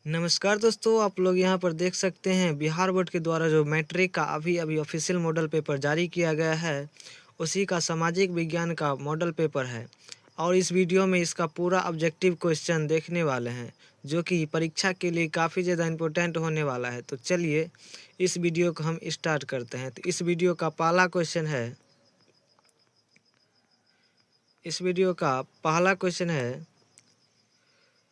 नमस्कार दोस्तों, आप लोग यहाँ पर देख सकते हैं बिहार बोर्ड के द्वारा जो मैट्रिक का अभी अभी ऑफिशियल मॉडल पेपर जारी किया गया है, उसी का सामाजिक विज्ञान का मॉडल पेपर है। और इस वीडियो में इसका पूरा ऑब्जेक्टिव क्वेश्चन देखने वाले हैं, जो कि परीक्षा के लिए काफ़ी ज़्यादा इम्पोर्टेंट होने वाला है। तो चलिए इस वीडियो को हम स्टार्ट करते हैं। तो इस वीडियो का पहला क्वेश्चन है,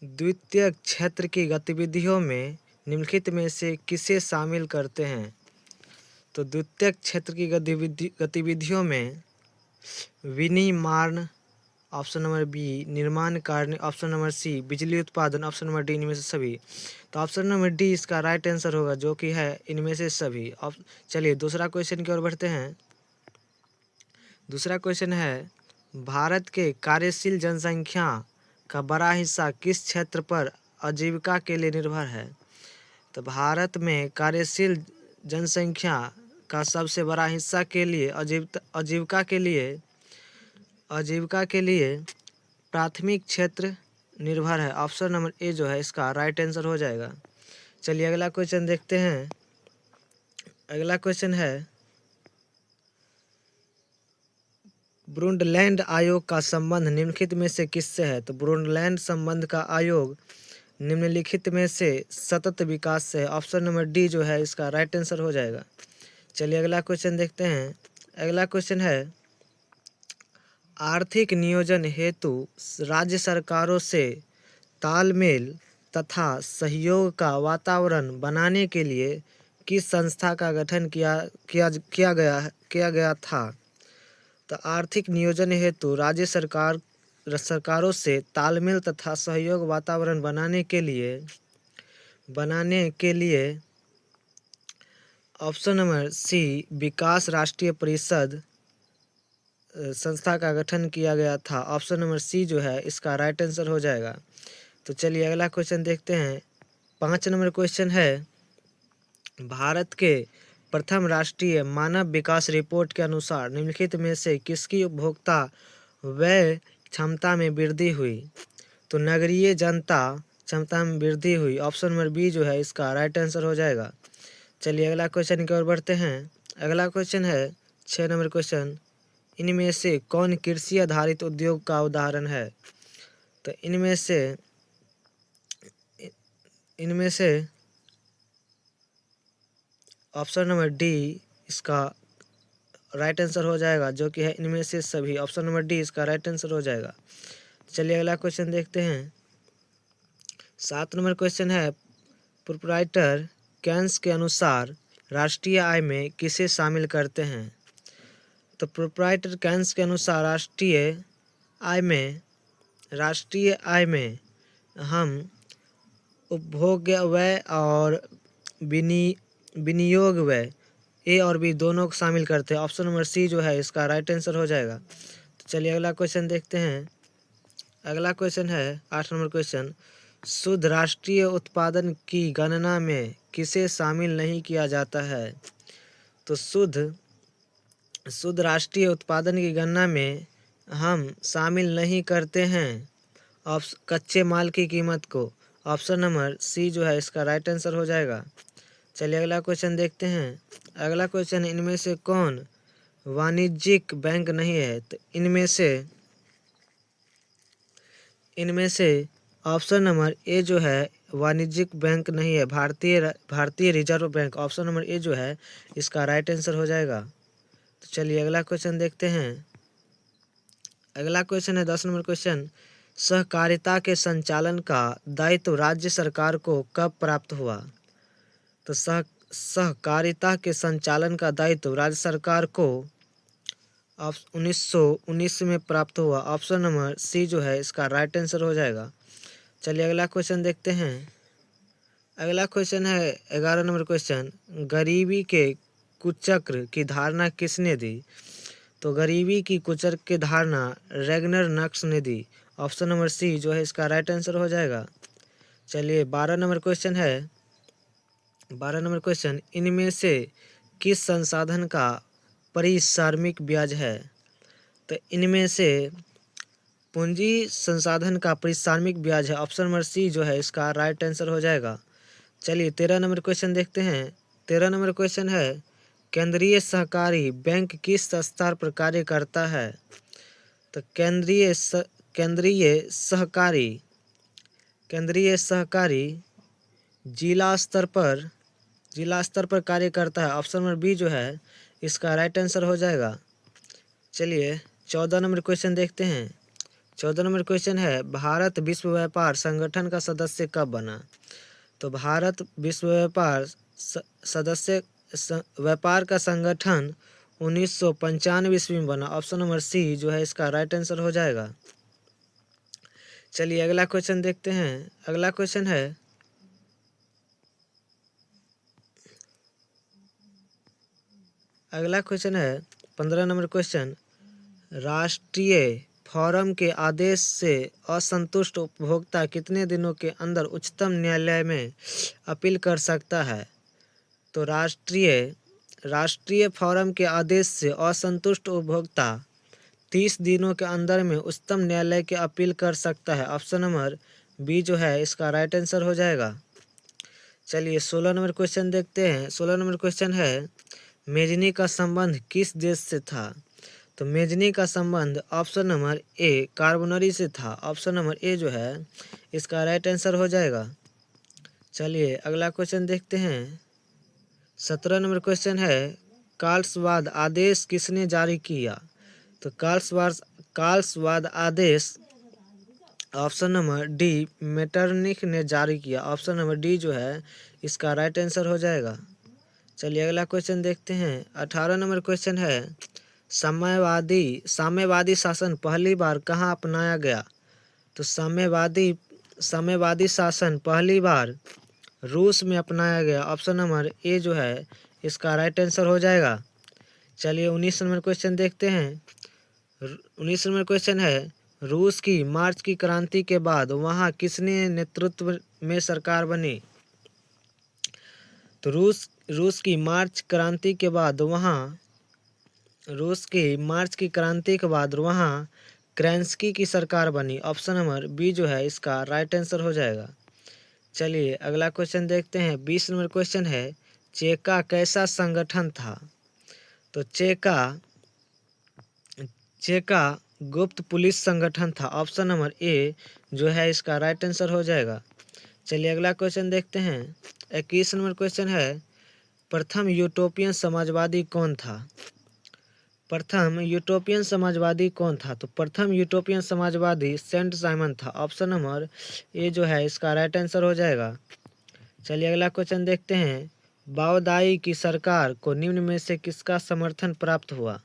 द्वितीयक क्षेत्र की गतिविधियों में निम्नलिखित में से किसे शामिल करते हैं? तो द्वितीयक क्षेत्र की गतिविधियों में विनिर्माण ऑप्शन नंबर बी, निर्माण कार्य ऑप्शन नंबर सी, बिजली उत्पादन ऑप्शन नंबर डी, इनमें से सभी। तो ऑप्शन नंबर डी इसका राइट आंसर होगा, जो कि है इनमें से सभी। चलिए दूसरा क्वेश्चन की ओर बढ़ते हैं। दूसरा क्वेश्चन है, भारत के कार्यशील जनसंख्या का बड़ा हिस्सा किस क्षेत्र पर आजीविका के लिए निर्भर है? तो भारत में कार्यशील जनसंख्या का सबसे बड़ा हिस्सा के लिए आजीविका के लिए प्राथमिक क्षेत्र निर्भर है। ऑप्शन नंबर ए जो है इसका राइट आंसर हो जाएगा। चलिए अगला क्वेश्चन देखते हैं। अगला क्वेश्चन है, ब्रुंडलैंड आयोग का संबंध निम्नलिखित में से किससे है? तो ब्रुंडलैंड संबंध का आयोग निम्नलिखित में से सतत विकास से है। ऑप्शन नंबर डी जो है इसका राइट आंसर हो जाएगा। चलिए अगला क्वेश्चन देखते हैं। अगला क्वेश्चन है, आर्थिक नियोजन हेतु राज्य सरकारों से तालमेल तथा सहयोग का वातावरण बनाने के लिए किस संस्था का गठन किया गया था? तो आर्थिक नियोजन हेतु राज्य सरकारों से तालमेल तथा सहयोग वातावरण बनाने के लिए ऑप्शन नंबर सी, विकास राष्ट्रीय परिषद संस्था का गठन किया गया था। ऑप्शन नंबर सी जो है इसका राइट आंसर हो जाएगा। तो चलिए अगला क्वेश्चन देखते हैं। 5 नंबर क्वेश्चन है, भारत के प्रथम राष्ट्रीय मानव विकास रिपोर्ट के अनुसार निम्नलिखित में से किसकी उपभोक्ता व्यय क्षमता में वृद्धि हुई? तो नगरीय जनता क्षमता में वृद्धि हुई। ऑप्शन नंबर बी जो है इसका राइट आंसर हो जाएगा। चलिए अगला क्वेश्चन की ओर बढ़ते हैं। अगला क्वेश्चन है 6 नंबर क्वेश्चन, इनमें से कौन कृषि आधारित उद्योग का उदाहरण है? तो इनमें से ऑप्शन नंबर डी इसका राइट आंसर हो जाएगा, जो कि है इनमें से सभी। ऑप्शन नंबर डी इसका राइट आंसर हो जाएगा। चलिए अगला क्वेश्चन देखते हैं। 7 नंबर क्वेश्चन है, प्रोप्राइटर केन्स के अनुसार राष्ट्रीय आय में किसे शामिल करते हैं? तो प्रोप्राइटर केन्स के अनुसार राष्ट्रीय आय में हम उपभोग्य व्यय और विनियोग व्यय ए और बी दोनों को शामिल करते हैं। ऑप्शन नंबर सी जो है इसका राइट आंसर हो जाएगा। तो चलिए अगला क्वेश्चन देखते हैं। अगला क्वेश्चन है 8 नंबर क्वेश्चन, शुद्ध राष्ट्रीय उत्पादन की गणना में किसे शामिल नहीं किया जाता है? तो शुद्ध राष्ट्रीय उत्पादन की गणना में हम शामिल नहीं करते हैं कच्चे माल की कीमत को। ऑप्शन नंबर सी जो है इसका राइट आंसर हो जाएगा। चलिए अगला क्वेश्चन देखते हैं। अगला क्वेश्चन, इनमें से कौन वाणिज्यिक बैंक नहीं है? तो इनमें से ऑप्शन नंबर ए जो है वाणिज्यिक बैंक नहीं है, भारतीय रिजर्व बैंक। ऑप्शन नंबर ए जो है इसका राइट आंसर हो जाएगा। तो चलिए अगला क्वेश्चन देखते हैं। अगला क्वेश्चन है 10 नंबर क्वेश्चन, सहकारिता के संचालन का दायित्व राज्य सरकार को कब प्राप्त हुआ? तो सहकारिता के संचालन का दायित्व राज्य सरकार को 1919 में प्राप्त हुआ। ऑप्शन नंबर सी जो है इसका राइट आंसर हो जाएगा। चलिए अगला क्वेश्चन देखते हैं। अगला क्वेश्चन है 11 नंबर क्वेश्चन, गरीबी के कुचक्र की धारणा किसने दी? तो गरीबी की कुचक्र की धारणा रैगनर नक्स ने दी। ऑप्शन नंबर सी जो है इसका राइट आंसर हो जाएगा। चलिए 12 नंबर क्वेश्चन है। 12 नंबर क्वेश्चन, इनमें से किस संसाधन का परिसारमिक ब्याज है? तो इनमें से पूंजी संसाधन का पारिश्रमिक ब्याज है। ऑप्शन नंबर सी जो है इसका राइट आंसर हो जाएगा। चलिए 13 नंबर क्वेश्चन देखते हैं। 13 नंबर क्वेश्चन है केंद्रीय सहकारी बैंक किस स्तर पर कार्य करता है? तो केंद्रीय सहकारी जिला स्तर पर कार्य करता है। ऑप्शन नंबर बी जो है इसका राइट आंसर हो जाएगा। चलिए 14 नंबर क्वेश्चन देखते हैं। 14 नंबर क्वेश्चन है भारत विश्व व्यापार संगठन का सदस्य कब बना? तो भारत विश्व व्यापार का संगठन 1995 ईस्वी में बना। ऑप्शन नंबर सी जो है इसका राइट आंसर हो जाएगा। चलिए अगला क्वेश्चन देखते हैं। अगला क्वेश्चन है अगला क्वेश्चन है 15 नंबर क्वेश्चन राष्ट्रीय फोरम के आदेश से असंतुष्ट उपभोक्ता कितने दिनों के अंदर उच्चतम न्यायालय में अपील कर सकता है? तो राष्ट्रीय फोरम के आदेश से असंतुष्ट उपभोक्ता 30 दिनों के अंदर में उच्चतम न्यायालय की अपील कर सकता है। ऑप्शन नंबर बी जो है इसका राइट आंसर हो जाएगा। चलिए 16 नंबर क्वेश्चन देखते हैं। 16 नंबर क्वेश्चन है मेजनी का संबंध किस देश से था? तो मेजनी का संबंध ऑप्शन नंबर ए कार्बोनरी से था। ऑप्शन नंबर ए जो है इसका राइट आंसर हो जाएगा। चलिए अगला क्वेश्चन देखते हैं। 17 नंबर क्वेश्चन है काल्सवाद आदेश किसने जारी किया? तो काल्सवाद आदेश ऑप्शन नंबर डी मेटरनिख ने जारी किया। ऑप्शन नंबर डी जो है इसका राइट आंसर हो जाएगा। चलिए अगला क्वेश्चन देखते हैं। 18 नंबर क्वेश्चन है साम्यवादी शासन पहली बार कहाँ अपनाया गया? तो साम्यवादी शासन पहली बार रूस में अपनाया गया। ऑप्शन नंबर ए जो है इसका राइट आंसर हो जाएगा। चलिए 19 नंबर क्वेश्चन देखते हैं। 19 नंबर क्वेश्चन है रूस की मार्च की क्रांति के बाद वहां किसने नेतृत्व में सरकार बनी? तो रूस की मार्च की क्रांति के बाद वहां क्रेंस्की की सरकार बनी। ऑप्शन नंबर बी जो है इसका राइट आंसर हो जाएगा। चलिए अगला क्वेश्चन देखते हैं। 20 नंबर क्वेश्चन है चेका कैसा संगठन था? तो चेका गुप्त पुलिस संगठन था। ऑप्शन नंबर ए जो है इसका राइट आंसर हो जाएगा। चलिए अगला क्वेश्चन देखते हैं। 21 नंबर क्वेश्चन है प्रथम यूटोपियन समाजवादी कौन था? तो प्रथम यूटोपियन समाजवादी सेंट साइमन था। ऑप्शन नंबर ए जो है इसका राइट आंसर हो जाएगा। चलिए अगला क्वेश्चन देखते हैं। बाओदाई की सरकार को निम्न में से किसका समर्थन प्राप्त हुआ?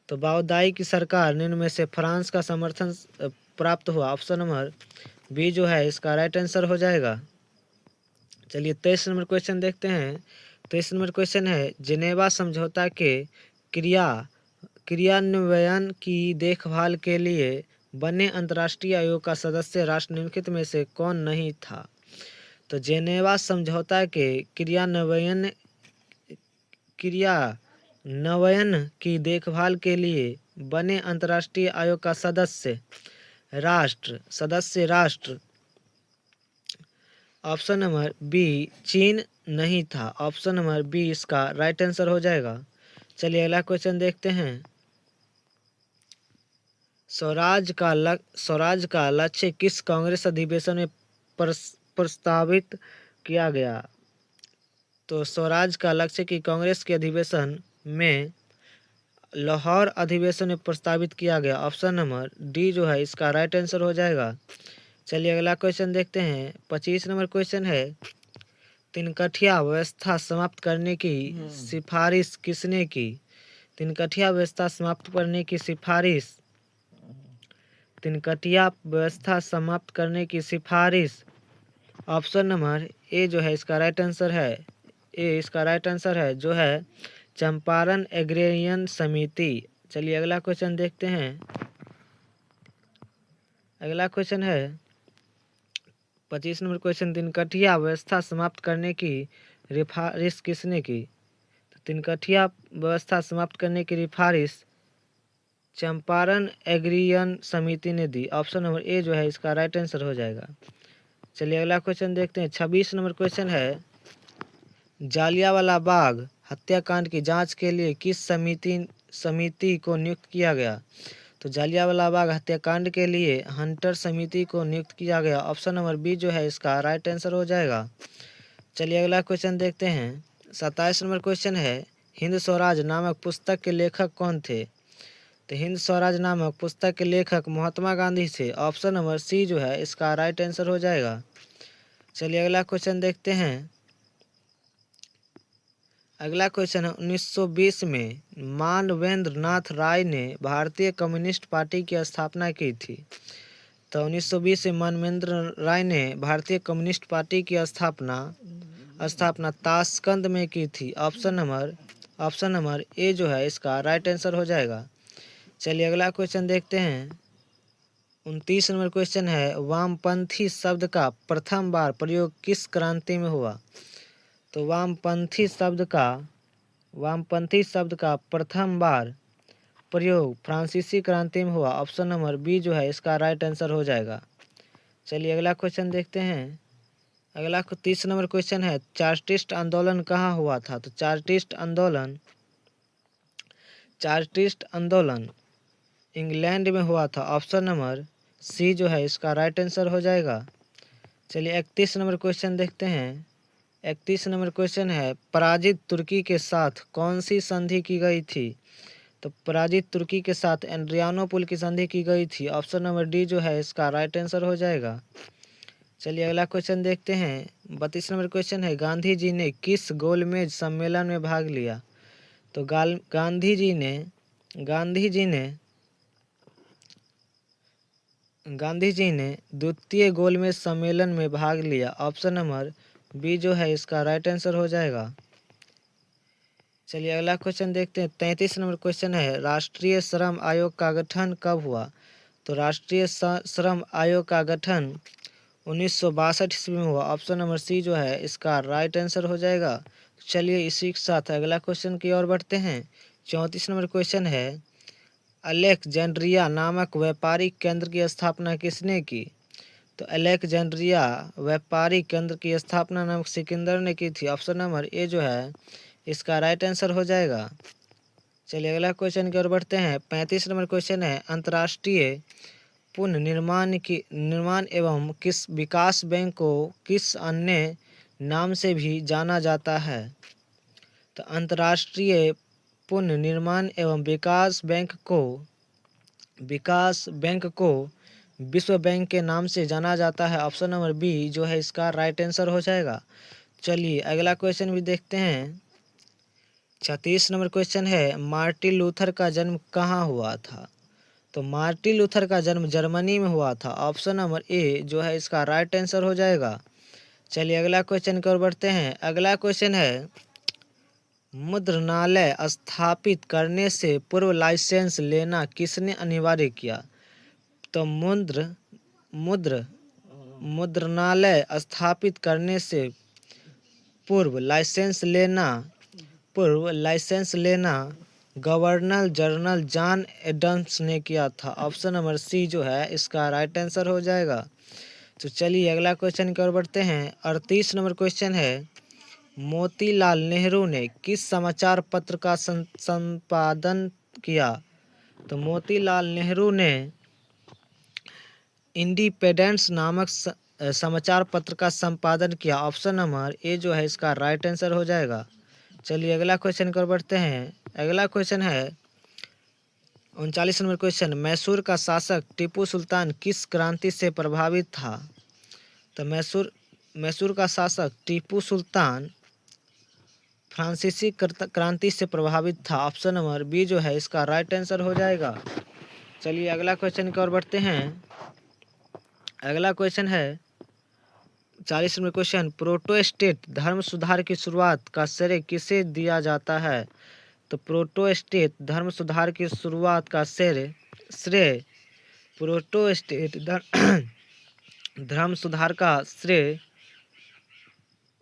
तो बाओदाई की सरकार निम्न में से फ्रांस का समर्थन प्राप्त हुआ। ऑप्शन नंबर बी जो है इसका राइट आंसर हो जाएगा। चलिए 23 नंबर क्वेश्चन देखते हैं। 23 नंबर क्वेश्चन है जिनेवा समझौता के क्रियान्वयन की देखभाल के लिए बने अंतर्राष्ट्रीय आयोग का सदस्य राष्ट्र निम्नलिखित में से कौन नहीं था? तो जेनेवा समझौता के क्रियान्वयन की देखभाल के लिए बने अंतर्राष्ट्रीय आयोग का सदस्य राष्ट्र ऑप्शन नंबर बी चीन नहीं था। ऑप्शन नंबर बी इसका राइट आंसर हो जाएगा। चलिए अगला क्वेश्चन देखते हैं। स्वराज का लक्ष्य किस कांग्रेस अधिवेशन में प्रस्तावित किया गया? तो स्वराज का लक्ष्य की कांग्रेस के अधिवेशन में लाहौर अधिवेशन में प्रस्तावित किया गया। ऑप्शन नंबर डी जो है इसका राइट आंसर हो जाएगा। चलिए अगला क्वेश्चन देखते हैं। 25 नंबर क्वेश्चन है तिनकठिया व्यवस्था समाप्त करने की सिफारिश किसने की? तिनकठिया व्यवस्था समाप्त करने की सिफारिश ऑप्शन नंबर ए जो है इसका राइट आंसर है जो है चंपारण एग्रेरियन समिति। चलिए अगला क्वेश्चन देखते हैं। अगला क्वेश्चन है 25 नंबर क्वेश्चन तिनकठिया व्यवस्था समाप्त करने की सिफारिश किसने की? तो तिनकठिया व्यवस्था समाप्त करने की सिफारिश चंपारण एग्रियन समिति ने दी। ऑप्शन नंबर ए जो है इसका राइट आंसर हो जाएगा। चलिए अगला क्वेश्चन देखते हैं। 26 नंबर क्वेश्चन है, जालियांवाला बाग हत्याकांड की जांच के लिए किस समिति को नियुक्त किया गया? तो जालियांवाला बाग हत्याकांड के लिए हंटर समिति को नियुक्त किया गया। ऑप्शन नंबर बी जो है इसका राइट आंसर हो जाएगा। चलिए अगला क्वेश्चन देखते हैं। 27 नंबर क्वेश्चन है, हिंद स्वराज नामक पुस्तक के लेखक कौन थे? तो हिंद स्वराज नामक पुस्तक के लेखक महात्मा गांधी थे। ऑप्शन नंबर सी जो है इसका राइट आंसर हो जाएगा। चलिए अगला क्वेश्चन देखते हैं। अगला क्वेश्चन है, 1920 में मानवेंद्र नाथ राय ने भारतीय कम्युनिस्ट पार्टी की स्थापना की थी। तो 1920 में मानवेंद्र राय ने भारतीय कम्युनिस्ट पार्टी की स्थापना ताशकंद में की थी। ऑप्शन नंबर ए जो है इसका राइट आंसर हो जाएगा। चलिए अगला क्वेश्चन देखते हैं। 29 नंबर क्वेश्चन है, वामपंथी शब्द का प्रथम बार प्रयोग किस क्रांति में हुआ? तो वामपंथी शब्द का प्रथम बार प्रयोग फ्रांसीसी क्रांति में हुआ। ऑप्शन नंबर बी जो है इसका राइट आंसर हो जाएगा। चलिए अगला क्वेश्चन देखते हैं। अगला 30 नंबर क्वेश्चन है, चार्टिस्ट आंदोलन कहाँ हुआ था? तो चार्टिस्ट आंदोलन इंग्लैंड में हुआ था। ऑप्शन नंबर सी जो है इसका राइट आंसर हो जाएगा। चलिए 31 नंबर क्वेश्चन देखते हैं। 31 नंबर क्वेश्चन है, पराजित तुर्की के साथ कौन सी संधि की गई थी? तो पराजित तुर्की के साथ एड्रियानोपुल की संधि की गई थी। ऑप्शन नंबर डी जो है इसका राइट आंसर हो जाएगा। चलिए अगला क्वेश्चन देखते हैं। 32 नंबर क्वेश्चन है, गांधी जी ने किस गोलमेज सम्मेलन में भाग लिया? तो गांधी जी ने द्वितीय गोलमेज सम्मेलन में भाग लिया। ऑप्शन नंबर बी जो है इसका राइट आंसर हो जाएगा। चलिए अगला क्वेश्चन देखते हैं। 33 नंबर क्वेश्चन है, राष्ट्रीय श्रम आयोग का गठन कब हुआ? तो राष्ट्रीय श्रम आयोग का गठन 1962 ईस्वी में हुआ। ऑप्शन नंबर सी जो है इसका राइट आंसर हो जाएगा। चलिए इसी के साथ अगला क्वेश्चन की ओर बढ़ते हैं। 34 नंबर क्वेश्चन है, अलेक्जेंड्रिया नामक व्यापारिक केंद्र की स्थापना किसने की? तो अलेक्जेंड्रिया व्यापारिक केंद्र की स्थापना नामक सिकंदर ने की थी। ऑप्शन नंबर ए जो है इसका राइट आंसर हो जाएगा। चलिए अगला क्वेश्चन की ओर बढ़ते हैं। 35 नंबर क्वेश्चन है, अंतर्राष्ट्रीय पुनर्निर्माण एवं किस विकास बैंक को किस अन्य नाम से भी जाना जाता है? तो अंतर्राष्ट्रीय पुनर्निर्माण एवं विकास बैंक को विश्व बैंक के नाम से जाना जाता है। ऑप्शन नंबर बी जो है इसका राइट आंसर हो जाएगा। चलिए अगला क्वेश्चन भी देखते हैं। 36 नंबर क्वेश्चन है, मार्टिन लूथर का जन्म कहाँ हुआ था? तो मार्टिन लूथर का जन्म जर्मनी में हुआ था। ऑप्शन नंबर ए जो है इसका राइट आंसर हो जाएगा। चलिए अगला क्वेश्चन की ओर बढ़ते हैं। अगला क्वेश्चन है, मुद्रणालय स्थापित करने से पूर्व लाइसेंस लेना किसने अनिवार्य किया? तो मुद्रणालय स्थापित करने से पूर्व लाइसेंस लेना गवर्नर जनरल जॉन एडम्स ने किया था। ऑप्शन नंबर सी जो है इसका राइट आंसर हो जाएगा। तो चलिए अगला क्वेश्चन की ओर बढ़ते हैं। 38 नंबर क्वेश्चन है, मोतीलाल नेहरू ने किस समाचार पत्र का संपादन किया? तो मोतीलाल नेहरू ने इंडिपेंडेंस नामक समाचार पत्र का संपादन किया। ऑप्शन नंबर ए जो है इसका राइट आंसर हो जाएगा। चलिए अगला क्वेश्चन की ओर बढ़ते हैं। अगला क्वेश्चन है 39 नंबर क्वेश्चन, मैसूर का शासक टीपू सुल्तान किस क्रांति से प्रभावित था? तो मैसूर का शासक टीपू सुल्तान फ्रांसीसी क्रांति से प्रभावित था। ऑप्शन नंबर बी जो है इसका राइट आंसर हो जाएगा। चलिए अगला क्वेश्चन की ओर बढ़ते हैं। अगला क्वेश्चन है 40 नंबर क्वेश्चन, प्रोटेस्टेंट धर्म सुधार की शुरुआत का श्रेय किसे दिया जाता है? तो प्रोटेस्टेंट धर्म सुधार की शुरुआत का श्रेय प्रोटेस्टेंट धर्म सुधार का श्रेय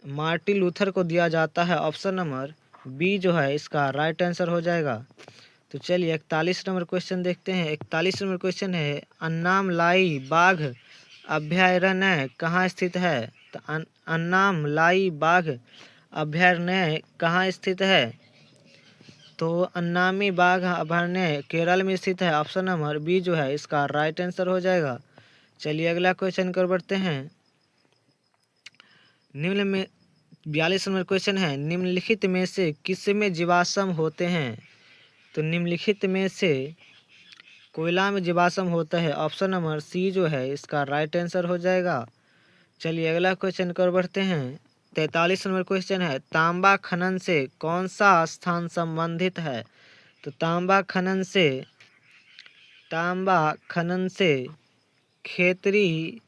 मार्टिन लूथर को दिया जाता है। ऑप्शन नंबर बी जो है इसका राइट आंसर हो जाएगा। तो चलिए 41 नंबर क्वेश्चन देखते हैं। 41 नंबर क्वेश्चन है अन्नामलाई बाघ अभयारण्य कहाँ स्थित है? तो अन्नामलाई बाघ अभयारण्य कहाँ स्थित है? तो अन्नामी बाघ अभयारण्य केरल में स्थित है। ऑप्शन नंबर बी जो है इसका राइट आंसर हो जाएगा। चलिए अगला क्वेश्चन कर बढ़ते हैं। निम्न में 42 नंबर क्वेश्चन है निम्नलिखित में से किसमें जीवाश्म होते हैं? तो निम्नलिखित में से कोयला में जीवाश्म होता है। ऑप्शन नंबर सी जो है इसका राइट आंसर हो जाएगा। चलिए अगला क्वेश्चन कर बढ़ते हैं। 43 नंबर क्वेश्चन है तांबा खनन से कौन सा स्थान संबंधित है? तो तांबा खनन से खेतरी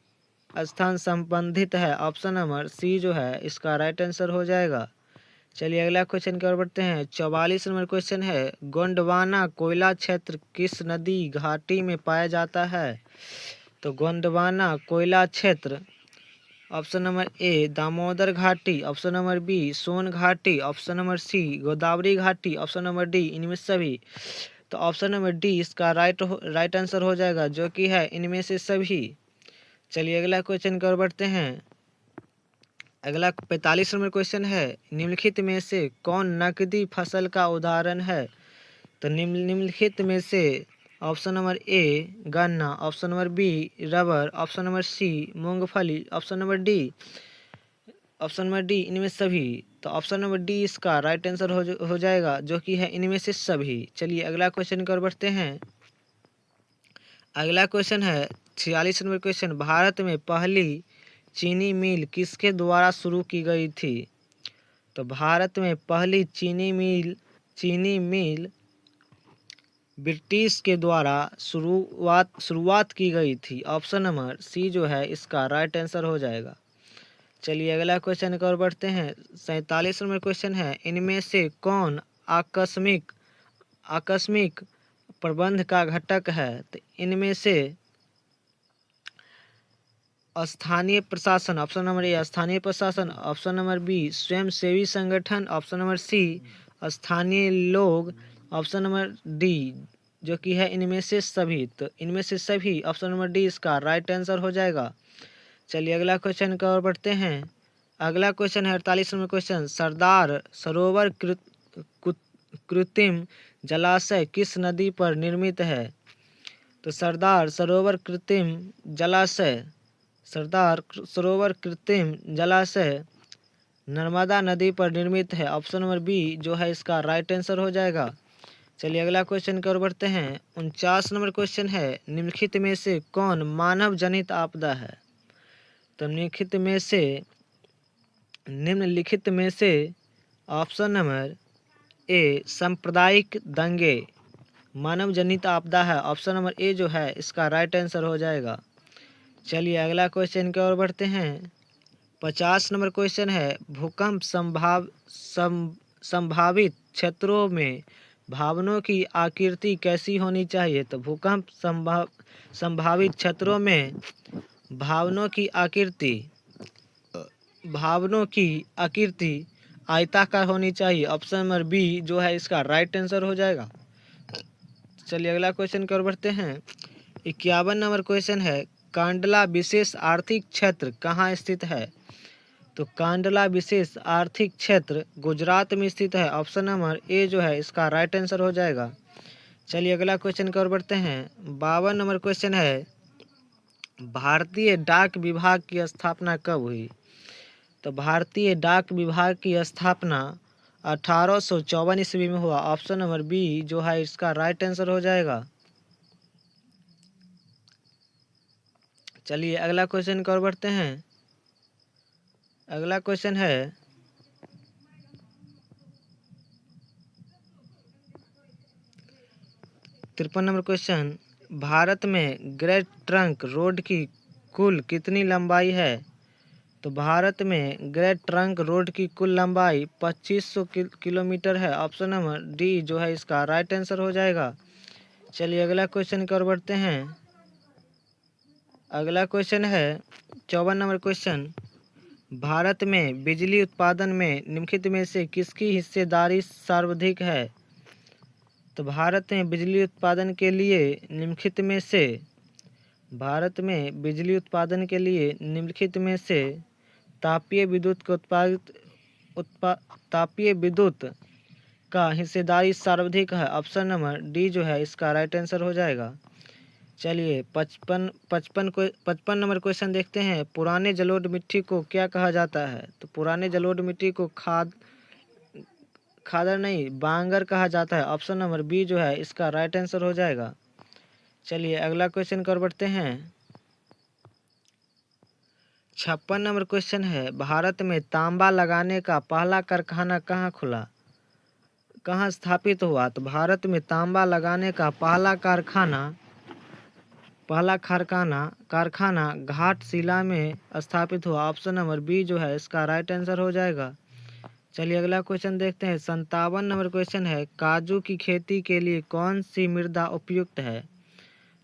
स्थान संबंधित है। ऑप्शन नंबर सी जो है इसका राइट आंसर हो जाएगा। चलिए अगला क्वेश्चन कर बढ़ते हैं। 44 नंबर क्वेश्चन है गोंडवाना कोयला क्षेत्र किस नदी घाटी में पाया जाता है? तो गोंडवाना कोयला क्षेत्र ऑप्शन नंबर ए दामोदर घाटी, ऑप्शन नंबर बी सोन घाटी, ऑप्शन नंबर सी गोदावरी घाटी, ऑप्शन नंबर डी इनमें सभी। तो ऑप्शन नंबर डी इसका राइट आंसर हो जाएगा जो कि है इनमें से सभी। चलिए अगला क्वेश्चन कर बढ़ते हैं। अगला 45 नंबर क्वेश्चन है निम्नलिखित में से कौन नकदी फसल का उदाहरण है? तो निम्नलिखित में से ऑप्शन नंबर ए गन्ना, option number B rubber, option number C मूंगफली, ऑप्शन नंबर डी इनमें सभी। तो ऑप्शन नंबर डी इसका राइट आंसर हो जाएगा जो कि है इनमें से सभी। चलिए अगला क्वेश्चन कर बढ़ते हैं। अगला क्वेश्चन है 46 नंबर क्वेश्चन भारत में पहली चीनी मिल किसके द्वारा शुरू की गई थी? तो भारत में पहली चीनी मिल ब्रिटिश के द्वारा शुरुआत की गई थी। ऑप्शन नंबर सी जो है इसका राइट आंसर हो जाएगा। चलिए अगला क्वेश्चन की ओर बढ़ते हैं। 47 नंबर क्वेश्चन है इनमें से कौन आकस्मिक प्रबंध का घटक है? तो इनमें से स्थानीय प्रशासन, ऑप्शन नंबर ए स्थानीय प्रशासन, ऑप्शन नंबर बी स्वयंसेवी संगठन, ऑप्शन नंबर सी स्थानीय लोग, ऑप्शन नंबर डी जो कि है इनमें से सभी। तो इनमें से सभी ऑप्शन नंबर डी इसका राइट आंसर हो जाएगा। चलिए अगला क्वेश्चन की ओर बढ़ते हैं। अगला क्वेश्चन है 48 नंबर क्वेश्चन सरदार सरोवर कृत्रिम जलाशय किस नदी पर निर्मित है? तो सरदार सरोवर कृत्रिम जलाशय नर्मदा नदी पर निर्मित है। ऑप्शन नंबर बी जो है इसका राइट आंसर हो जाएगा। चलिए अगला क्वेश्चन की ओर बढ़ते हैं। 49 नंबर क्वेश्चन है निम्नलिखित में से कौन मानव जनित आपदा है? तो निम्नलिखित में से ऑप्शन नंबर ए सांप्रदायिक दंगे मानव जनित आपदा है। ऑप्शन नंबर ए जो है इसका राइट आंसर हो जाएगा। चलिए अगला क्वेश्चन की ओर बढ़ते हैं। 50 नंबर क्वेश्चन है भूकंप संभावित क्षेत्रों में भवनों की आकृति कैसी होनी चाहिए? तो भूकंप संभावित क्षेत्रों में भवनों की आकृति आयताकार होनी चाहिए। ऑप्शन नंबर बी जो है इसका राइट आंसर हो जाएगा। चलिए अगला क्वेश्चन की ओर बढ़ते हैं। 51 नंबर क्वेश्चन है कांडला विशेष आर्थिक क्षेत्र कहाँ स्थित है? तो कांडला विशेष आर्थिक क्षेत्र गुजरात में स्थित है। ऑप्शन नंबर ए जो है इसका राइट आंसर हो जाएगा। चलिए अगला क्वेश्चन की ओर बढ़ते हैं। 52 नंबर क्वेश्चन है भारतीय डाक विभाग की स्थापना कब हुई? तो भारतीय डाक विभाग की स्थापना 1854 ईस्वी में हुआ। ऑप्शन नंबर बी जो है इसका राइट आंसर हो जाएगा। चलिए अगला क्वेश्चन की ओर बढ़ते हैं। अगला क्वेश्चन है 53 नंबर क्वेश्चन भारत में ग्रेट ट्रंक रोड की कुल कितनी लंबाई है? तो भारत में ग्रेट ट्रंक रोड की कुल लंबाई 2500 किलोमीटर है। ऑप्शन नंबर डी जो है इसका राइट आंसर हो जाएगा। चलिए अगला क्वेश्चन की ओर बढ़ते हैं। अगला क्वेश्चन है 54 नंबर क्वेश्चन भारत में बिजली उत्पादन में निम्नलिखित में से किसकी हिस्सेदारी सर्वाधिक है? तो भारत में बिजली उत्पादन के लिए निम्नलिखित में से तापीय विद्युत के तापीय विद्युत का हिस्सेदारी सर्वाधिक है। ऑप्शन नंबर डी जो है इसका राइट आंसर हो जाएगा। चलिए 55 नंबर क्वेश्चन देखते हैं। पुराने जलोढ़ मिट्टी को क्या कहा जाता है? तो पुराने जलोढ़ मिट्टी को खादर नहीं बांगर कहा जाता है। ऑप्शन नंबर बी जो है इसका राइट आंसर हो जाएगा। चलिए अगला क्वेश्चन कर बढ़ते हैं। 56 नंबर क्वेश्चन है, भारत में तांबा लगाने का पहला कारखाना कहाँ स्थापित हुआ? तो भारत में तांबा लगाने का पहला कारखाना घाटशिला में स्थापित हुआ। ऑप्शन नंबर बी जो है इसका राइट आंसर हो जाएगा। चलिए अगला क्वेश्चन देखते हैं। 57 नंबर क्वेश्चन है, काजू की खेती के लिए कौन सी मृदा उपयुक्त है?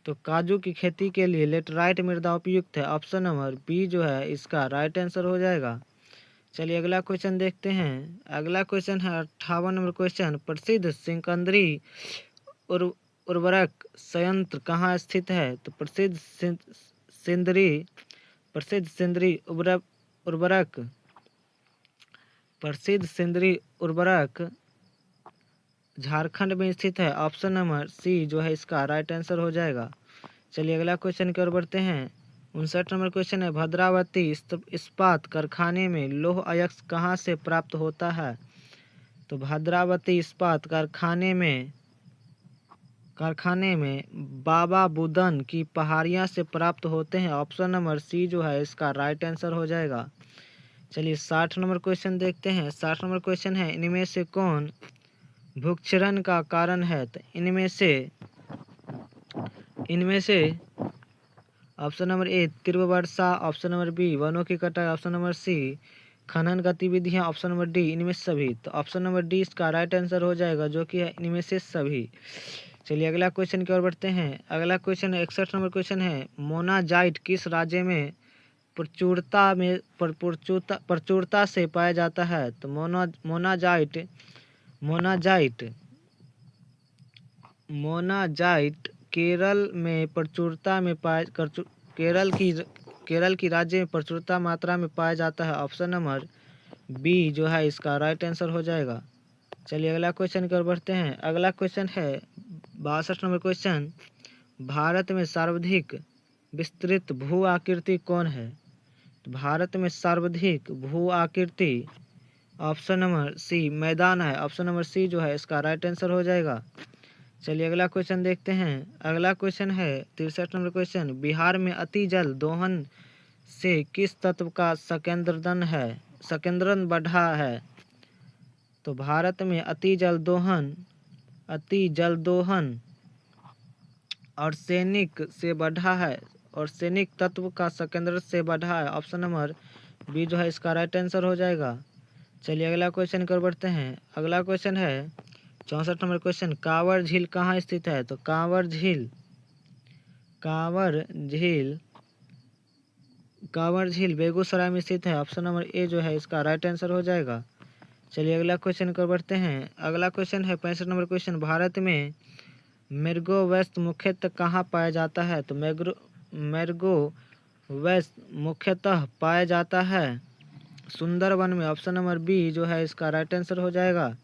तो काजू की खेती के लिए लेटराइट मृदा उपयुक्त है। ऑप्शन नंबर बी जो है इसका राइट आंसर हो जाएगा। चलिए अगला क्वेश्चन देखते हैं। अगला क्वेश्चन है 58 नंबर क्वेश्चन, प्रसिद्ध सिकंदरी उर्वरक संयंत्र कहाँ स्थित है? तो प्रसिद्ध सिंदरी उर्वरक झारखंड में स्थित है। ऑप्शन नंबर सी जो है इसका राइट आंसर हो जाएगा। चलिए अगला क्वेश्चन की ओर बढ़ते हैं। 59 नंबर क्वेश्चन है, भद्रावती इस्पात कारखाने में लौह अयस्क कहाँ से प्राप्त होता है? तो भद्रावती इस्पात कारखाने में बाबा बुदन की पहाड़ियाँ से प्राप्त होते हैं। ऑप्शन नंबर सी जो है इसका राइट आंसर हो जाएगा। चलिए 60 नंबर क्वेश्चन देखते हैं। 60 नंबर क्वेश्चन है, इनमें से कौन भूक्षरण का कारण है? तो इनमें से ऑप्शन नंबर ए तीव्र वर्षा, ऑप्शन नंबर बी वनों की कटाई, ऑप्शन नंबर सी खनन गतिविधियां, ऑप्शन नंबर डी इनमें से सभी। तो ऑप्शन नंबर डी इसका राइट आंसर हो जाएगा, जो कि है इनमें से सभी। चलिए अगला क्वेश्चन की ओर बढ़ते हैं। अगला क्वेश्चन 61 नंबर क्वेश्चन है, मोनाजाइट किस राज्य में प्रचुरता से पाया जाता है? तो मोनाजाइट केरल में प्रचुरता में केरल की राज्य में प्रचुरता मात्रा में पाया जाता है। ऑप्शन नंबर बी जो है इसका राइट आंसर हो जाएगा। चलिए अगला क्वेश्चन की ओर बढ़ते हैं। अगला क्वेश्चन है 62 नंबर क्वेश्चन, भारत में सर्वाधिक विस्तृत भू आकृति कौन है? तो भारत में सर्वाधिक भू आकृति ऑप्शन नंबर सी मैदान है। ऑप्शन नंबर सी जो है इसका राइट आंसर हो जाएगा। चलिए अगला क्वेश्चन देखते हैं। अगला क्वेश्चन है 63 नंबर क्वेश्चन, बिहार में अति जल दोहन से किस तत्व का संकेंद्रण बढ़ा है? तो भारत में अति जल दोहन आर्सेनिक से बढ़ा है, आर्सेनिक तत्व का संकेंद्रण से बढ़ा है। ऑप्शन नंबर बी जो है इसका राइट आंसर हो जाएगा। चलिए अगला क्वेश्चन कर बढ़ते हैं। अगला क्वेश्चन है 64 नंबर क्वेश्चन, कांवर झील कहाँ स्थित है? तो कांवर झील बेगूसराय में स्थित है। ऑप्शन नंबर ए जो है इसका राइट आंसर हो जाएगा। चलिए अगला क्वेश्चन कर बढ़ते हैं। अगला क्वेश्चन है 65 नंबर क्वेश्चन, भारत में मैंग्रोव वृक्ष मुख्यतः कहाँ पाया जाता है? तो मैंग्रोव वृक्ष मुख्यतः पाया जाता है सुंदरवन में। ऑप्शन नंबर बी जो है इसका राइट आंसर हो जाएगा।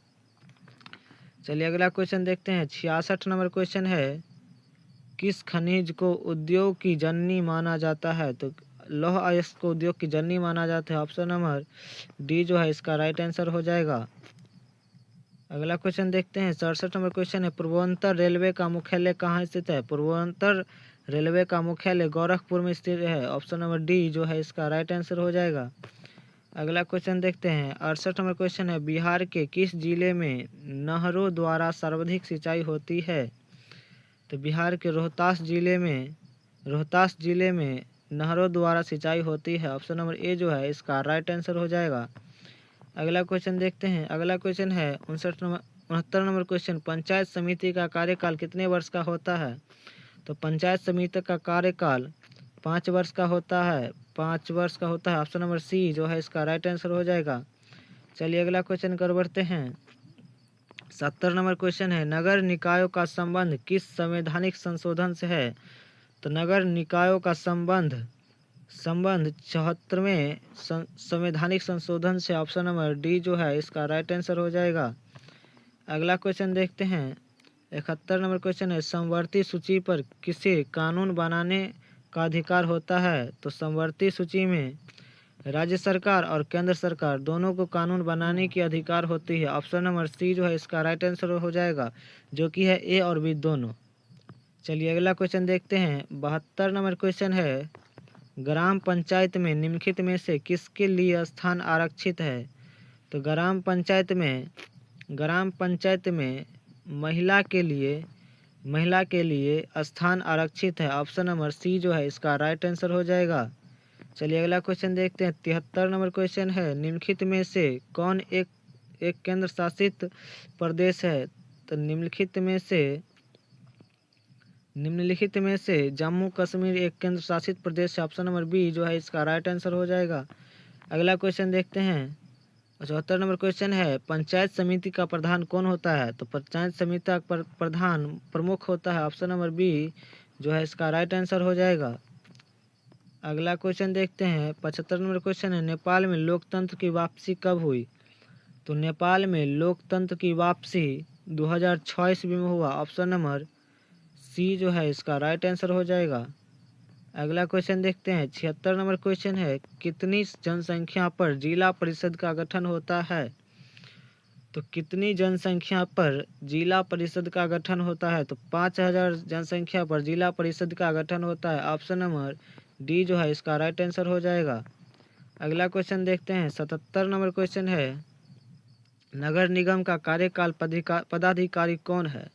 चलिए अगला क्वेश्चन देखते हैं। 66 नंबर क्वेश्चन है, किस खनिज को उद्योग की जननी माना जाता है? तो लौह अयस्क को उद्योग की जननी माना जाता है। ऑप्शन नंबर डी जो है इसका राइट आंसर हो जाएगा। अगला क्वेश्चन देखते हैं। 67 नंबर क्वेश्चन है, पूर्वोत्तर रेलवे का मुख्यालय कहाँ स्थित है? पूर्वोत्तर रेलवे का मुख्यालय गोरखपुर में स्थित है। ऑप्शन नंबर डी जो है इसका राइट आंसर हो जाएगा। अगला क्वेश्चन देखते हैं। 68 नंबर क्वेश्चन है, बिहार के किस जिले में नहरों द्वारा सर्वाधिक सिंचाई होती है? तो बिहार के रोहतास जिले में नहरों द्वारा सिंचाई होती है। ऑप्शन नंबर ए जो है इसका राइट आंसर हो जाएगा। अगला क्वेश्चन देखते हैं। अगला क्वेश्चन है 69 नंबर क्वेश्चन, पंचायत समिति का कार्यकाल कितने वर्ष का होता है? तो पंचायत समिति का कार्यकाल 5 वर्ष का होता है। ऑप्शन नंबर सी जो है इसका राइट आंसर हो जाएगा। चलिए अगला क्वेश्चन कर बढ़ते हैं। 70 नंबर क्वेश्चन है, नगर निकायों का संबंध किस संवैधानिक संशोधन से है? तो नगर निकायों का संबंध 74वें संवैधानिक संशोधन से। ऑप्शन नंबर डी जो है इसका राइट आंसर हो जाएगा। अगला क्वेश्चन देखते हैं। 71 नंबर क्वेश्चन है, समवर्ती सूची पर किसे कानून बनाने का अधिकार होता है? तो समवर्ती सूची में राज्य सरकार और केंद्र सरकार दोनों को कानून बनाने की अधिकार होती है। ऑप्शन नंबर सी जो है इसका राइट आंसर हो जाएगा, जो कि है ए और बी दोनों। चलिए अगला क्वेश्चन देखते हैं। 72 नंबर क्वेश्चन है, ग्राम पंचायत में निम्नलिखित में से किसके लिए स्थान आरक्षित है? तो ग्राम पंचायत में महिला के लिए स्थान आरक्षित है। ऑप्शन नंबर सी जो है इसका राइट आंसर हो जाएगा। चलिए अगला क्वेश्चन देखते हैं। 73 नंबर क्वेश्चन है, निम्नलिखित में से कौन एक केंद्र शासित प्रदेश है? तो निम्नलिखित में से जम्मू कश्मीर एक केंद्र शासित प्रदेश है। ऑप्शन नंबर बी जो है इसका राइट आंसर हो जाएगा। अगला क्वेश्चन देखते हैं। 74 नंबर क्वेश्चन है, पंचायत समिति का प्रधान कौन होता है? तो पंचायत समिति का प्रधान प्रमुख होता है। ऑप्शन नंबर बी जो है इसका राइट आंसर हो जाएगा। अगला क्वेश्चन देखते हैं। 75 नंबर क्वेश्चन है, नेपाल में लोकतंत्र की वापसी कब हुई? तो नेपाल में लोकतंत्र की वापसी 2006 ईस्वी में हुआ। ऑप्शन नंबर सी जो है इसका राइट आंसर हो जाएगा। अगला क्वेश्चन देखते हैं। 76 नंबर क्वेश्चन है, कितनी जनसंख्या पर जिला परिषद का गठन होता है? तो कितनी जनसंख्या पर जिला परिषद का गठन होता है? तो 5000 जनसंख्या पर जिला परिषद का गठन होता है। ऑप्शन नंबर डी जो है इसका राइट आंसर हो जाएगा। अगला क्वेश्चन देखते हैं। 77 नंबर क्वेश्चन है, नगर निगम का कार्यकाल पदाधिकारी कौन है?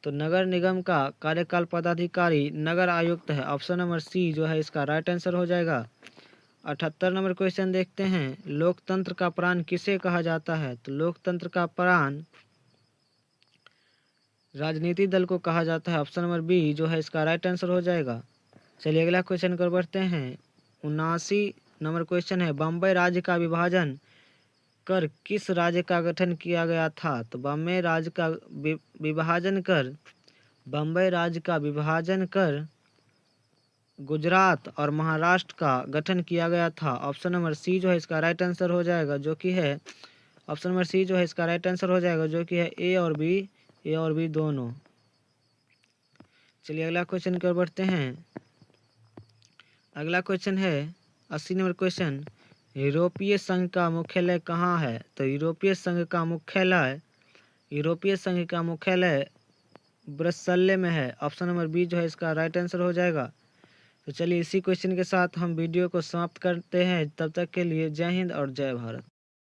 तो नगर निगम का कार्यकाल पदाधिकारी नगर आयुक्त है। ऑप्शन नंबर सी जो है इसका राइट आंसर हो जाएगा। 78 नंबर क्वेश्चन देखते हैं। लोकतंत्र का प्राण किसे कहा जाता है? तो लोकतंत्र का प्राण राजनीति दल को कहा जाता है। ऑप्शन नंबर बी जो है इसका राइट आंसर हो जाएगा। चलिए अगला क्वेश्चन कर बढ़ते हैं। 79 नंबर क्वेश्चन है, बम्बई राज्य का विभाजन कर किस राज्य का गठन किया गया था? तो बम्बई राज्य का विभाजन कर गुजरात और महाराष्ट्र का गठन किया गया था। ऑप्शन नंबर सी जो है इसका राइट आंसर हो जाएगा, जो कि है ऑप्शन नंबर सी जो है इसका राइट आंसर हो जाएगा, जो कि है ए और बी दोनों। चलिए अगला क्वेश्चन कर बढ़ते हैं। अगला क्वेश्चन है 80 नंबर क्वेश्चन, यूरोपीय संघ का मुख्यालय कहाँ है? तो यूरोपीय संघ का मुख्यालय ब्रसल्ले में है। ऑप्शन नंबर बी जो है इसका राइट आंसर हो जाएगा। तो चलिए इसी क्वेश्चन के साथ हम वीडियो को समाप्त करते हैं। तब तक के लिए जय हिंद और जय भारत।